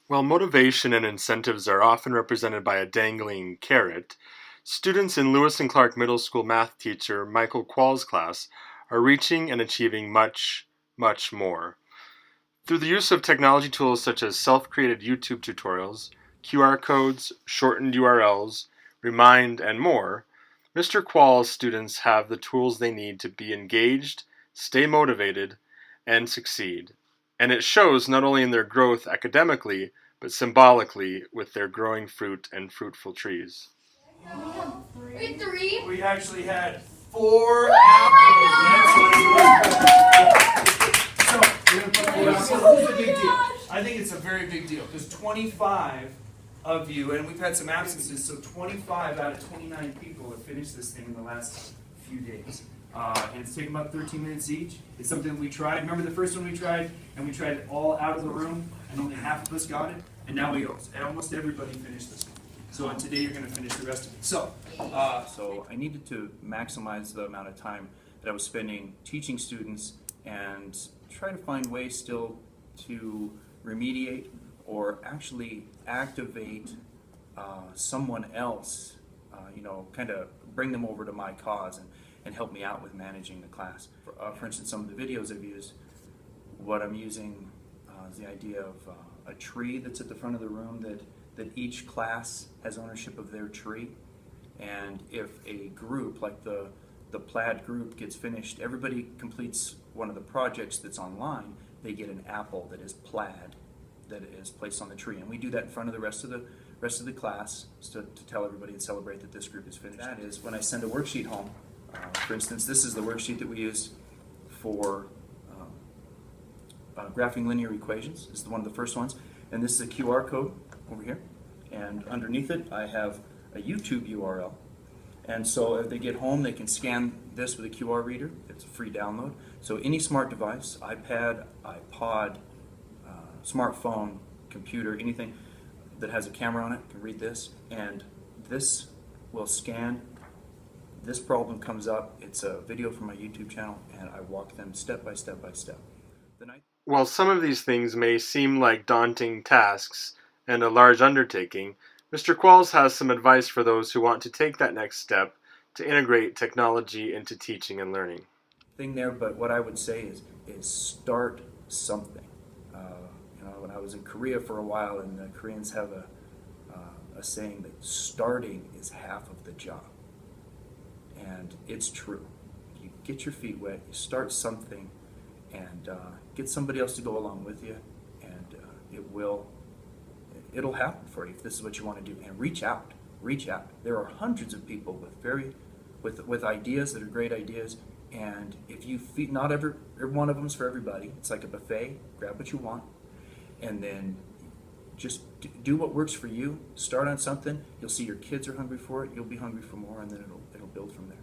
While motivation and incentives are often represented by a dangling carrot, students in Lewis and Clark Middle School math teacher Michael Qualls' class are reaching and achieving much, much more. Through the use of technology tools such as self-created YouTube tutorials, QR codes, shortened URLs, Remind, and more, Mr. Qualls' students have the tools they need to be engaged, stay motivated, and succeed. And it shows not only in their growth academically, but symbolically with their growing fruit and fruitful trees. We had three. We actually had 4 apples. So this is a big deal. I think it's a very big deal because 25 of you, and we've had some absences, so 25 out of 29 people have finished this thing in the last few days. And it's taken about 13 minutes each. It's something that we tried. Remember the first one we tried, and we tried it all out of the room, and only half of us got it. And now almost everybody finished this one. So today you're going to finish the rest of it. So I needed to maximize the amount of time that I was spending teaching students and try to find ways still to remediate or actually activate someone else, kind of bring them over to my cause and help me out with managing the class. For instance, some of the videos I've used, what I'm using is the idea of a tree that's at the front of the room that each class has ownership of their tree. And if a group, like the plaid group, gets finished, everybody completes one of the projects that's online, they get an apple that is plaid that is placed on the tree. And we do that in front of the rest of the class to tell everybody and celebrate that this group is finished. That is when I send a worksheet home. For instance, this is the worksheet that we use for graphing linear equations. This is one of the first ones. And this is a QR code over here. And underneath it, I have a YouTube URL. And so if they get home, they can scan this with a QR reader. It's a free download. So any smart device, iPad, iPod, smartphone, computer, anything that has a camera on it can read this. And this will scan. This problem comes up. It's a video from my YouTube channel, and I walk them step by step by step. While some of these things may seem like daunting tasks and a large undertaking, Mr. Qualls has some advice for those who want to take that next step to integrate technology into teaching and learning. But what I would say is start something. When I was in Korea for a while, and the Koreans have a saying that starting is half of the job. And it's true. You get your feet wet, you start something, and get somebody else to go along with you, and it'll happen for you if this is what you want to do. And reach out. There are hundreds of people with ideas that are great ideas, and if you feed, not every one of them's for everybody. It's like a buffet. Grab what you want, and then just do what works for you. Start on something. You'll see your kids are hungry for it. You'll be hungry for more, and then it'll build from there.